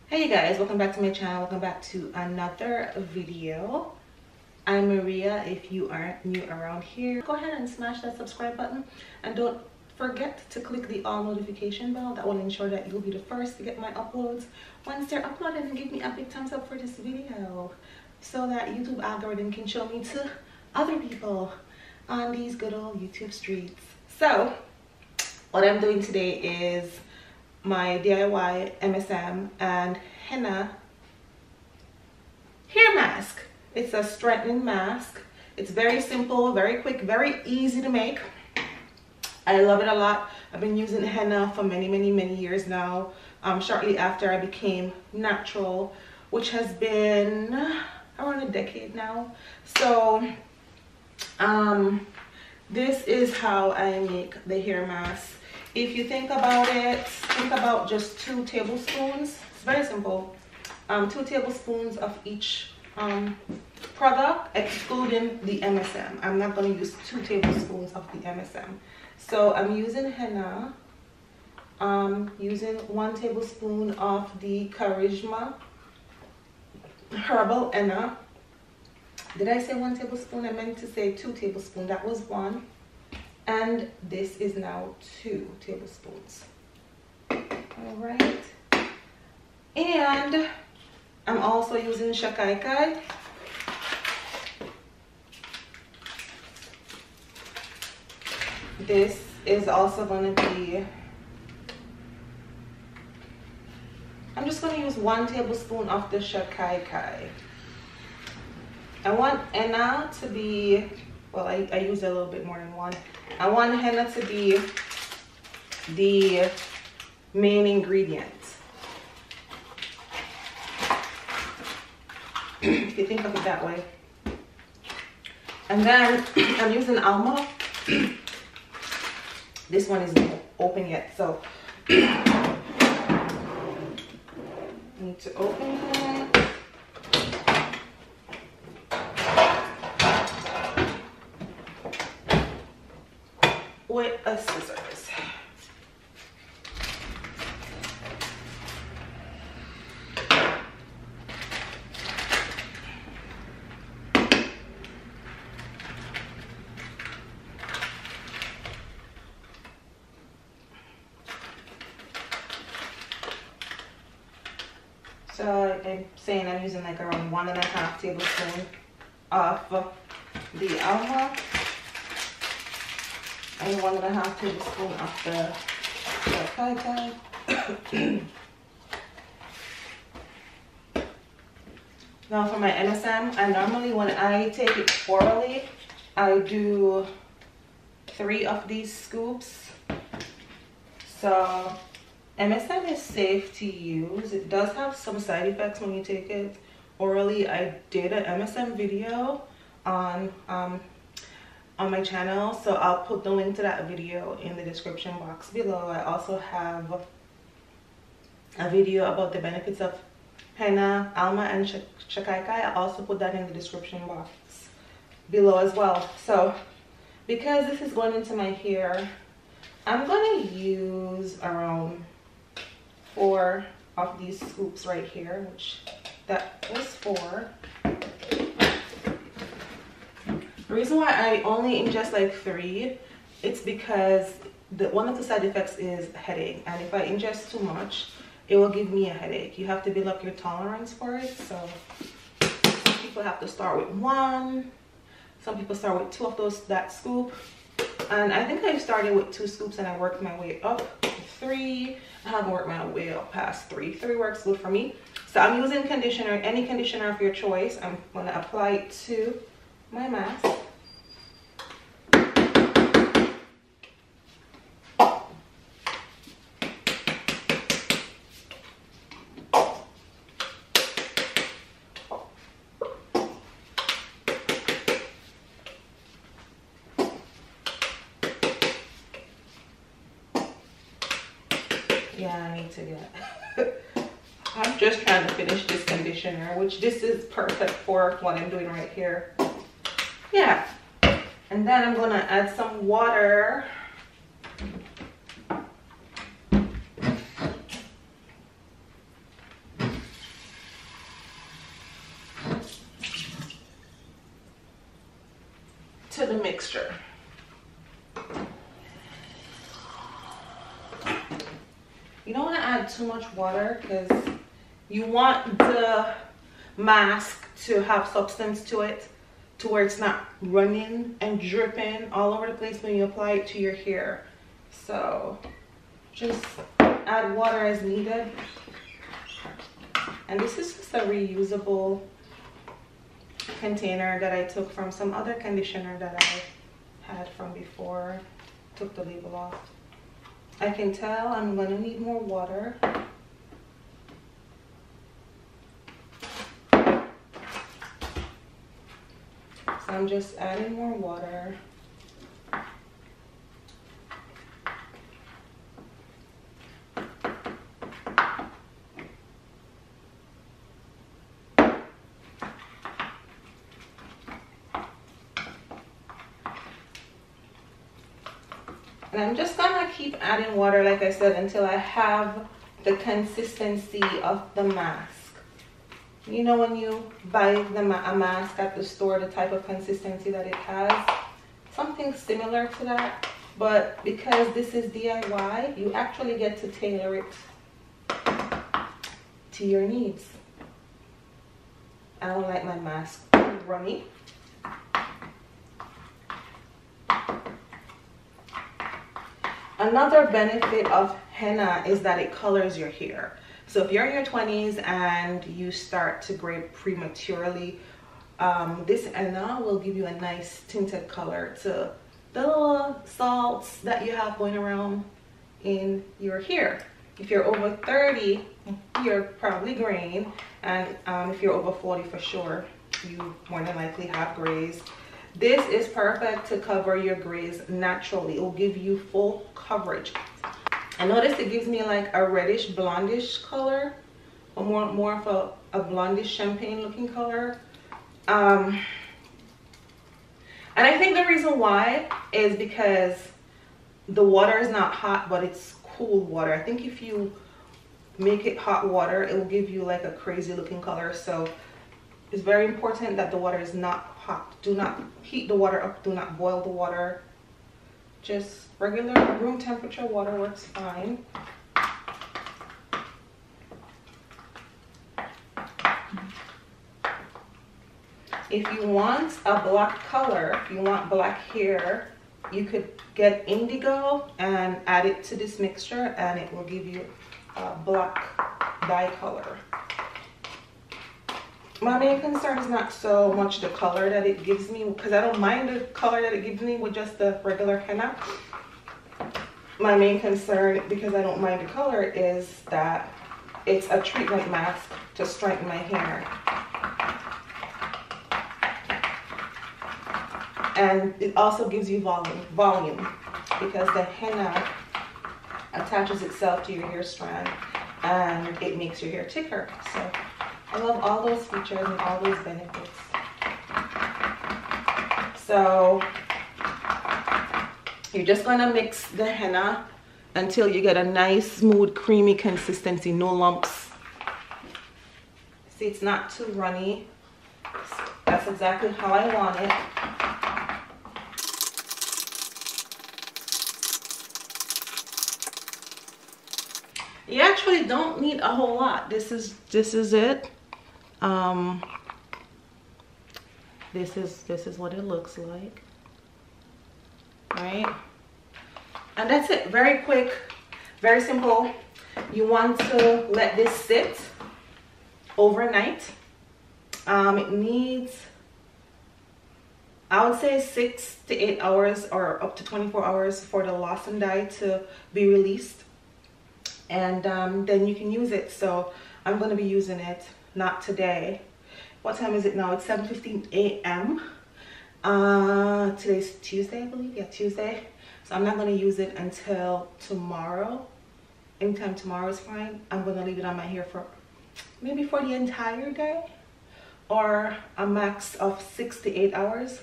Hey guys, welcome back to my channel. Welcome back to another video. I'm Maria. If you aren't new around here, go ahead and smash that subscribe button and don't forget to click the all notification bell. That will ensure that you'll be the first to get my uploads once they're uploaded, and give me a big thumbs up for this video so that YouTube algorithm can show me to other people on these good old YouTube streets. So what I'm doing today is my DIY Msm and Henna hair mask. It's a strengthening mask. It's very simple, very quick, very easy to make. I love it a lot. I've been using henna for many years now, shortly after I became natural, which has been around a decade now. So this is how I make the hair mask. If you think about it, think about just 2 tablespoons. It's very simple. 2 tablespoons of each product, excluding the MSM. I'm not going to use 2 tablespoons of the MSM. So I'm using henna. Using 1 tablespoon of the Charisma herbal henna. Did I say 1 tablespoon? I meant to say 2 tablespoons. That was 1. And this is now 2 tablespoons. All right. And I'm also using shakaikai. This is also going to be, I'm just going to use 1 tablespoon of the shakaikai. I want henna to be, well, I use a little bit more than 1. I want henna to be the main ingredient. If you think of it that way. And then I'm using alma. This one isn't open yet, so I need to open it. With a scissors. So I'm saying I'm using like around 1.5 tablespoons of the alma and 1.5 tablespoons of the shakaikai. Now for my MSM, I normally, when I take it orally, I do 3 of these scoops. So MSM is safe to use. It does have some side effects when you take it orally. I did an MSM video on my channel, so I'll put the link to that video in the description box below. I also have a video about the benefits of henna, alma, and shakaikai. I'll also put that in the description box below as well. So because this is going into my hair, I'm going to use around 4 of these scoops right here, which that was 4. The reason why I only ingest like 3, it's because one of the side effects is headache, and if I ingest too much, it will give me a headache. You have to build up your tolerance for it. So some people have to start with 1, some people start with 2 of that scoop, and I think I started with 2 scoops and I worked my way up to 3. I haven't worked my way up past 3. 3 works good for me. So I'm using conditioner, any conditioner of your choice. I'm going to apply it to my mask. Yeah, I need to get I'm just trying to finish this conditioner, which this is perfect for what I'm doing right here. Yeah, and then I'm gonna add some water. into the mixture. You don't want to add too much water because you want the mask to have substance to it, to where it's not running and dripping all over the place when you apply it to your hair. So just add water as needed. And this is just a reusable container that I took from some other conditioner that I had from before. Took the label off. I can tell I'm gonna need more water. So I'm just adding more water. And I'm just gonna keep adding water, like I said, until I have the consistency of the mask. You know, when you buy a mask at the store, the type of consistency that it has, something similar to that. But because this is DIY, you actually get to tailor it to your needs. I don't like my mask runny. Another benefit of henna is that it colors your hair. So if you're in your 20s and you start to gray prematurely, this henna will give you a nice tinted color to the little salts that you have going around in your hair. If you're over 30, you're probably graying, and if you're over 40 for sure, you more than likely have grays. This is perfect to cover your grays naturally. It will give you full coverage. I noticed it gives me like a reddish blondish color, or more of a blondish champagne looking color. And I think the reason why is because the water is not hot, but it's cool water. I think if you make it hot water, it will give you like a crazy looking color. So it's very important that the water is not hot. Do not heat the water up. Do not boil the water. Just regular room temperature water works fine. If you want a black color, if you want black hair, you could get indigo and add it to this mixture, and it will give you a black dye color. My main concern is not so much the color that it gives me, because I don't mind the color that it gives me with just the regular henna. My main concern, because I don't mind the color, is that it's a treatment mask to strengthen my hair. And it also gives you volume, because the henna attaches itself to your hair strand and it makes your hair thicker. So I love all those features and all those benefits. So you're just gonna mix the henna until you get a nice, smooth, creamy consistency, no lumps. See, it's not too runny. That's exactly how I want it. You actually don't need a whole lot. This is it. This is what it looks like, right? And that's it. Very quick, very simple. You want to let this sit overnight. It needs, I would say, 6 to 8 hours or up to 24 hours for the loss and dye to be released. And then you can use it. So I'm going to be using it, not today. What time is it now? It's 7:15 a.m. Today's Tuesday, I believe. Yeah, Tuesday. So I'm not going to use it until tomorrow. Anytime tomorrow is fine. I'm going to leave it on my hair for maybe for the entire day, or a max of 6 to 8 hours.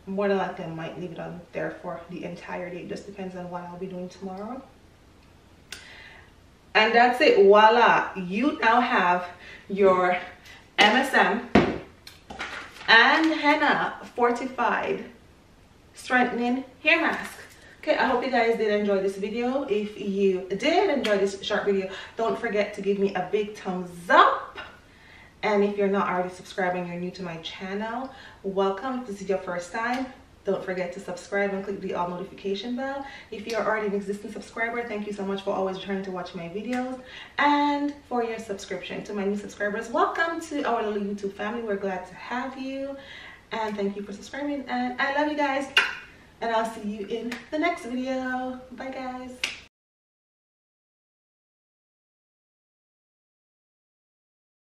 More than likely I might leave it on there for the entire day. It just depends on what I'll be doing tomorrow. And that's it. Voila, you now have your Msm and Henna Fortified Strengthening Hair Mask. Okay, I hope you guys did enjoy this video. If you did enjoy this short video, don't forget to give me a big thumbs up. And if you're not already subscribed and you're new to my channel, welcome. If this is your first time, don't forget to subscribe and click the all notification bell. If you're already an existing subscriber, thank you so much for always returning to watch my videos and for your subscription. To my new subscribers, welcome to our little YouTube family. We're glad to have you, and thank you for subscribing, and I love you guys, and I'll see you in the next video. Bye guys.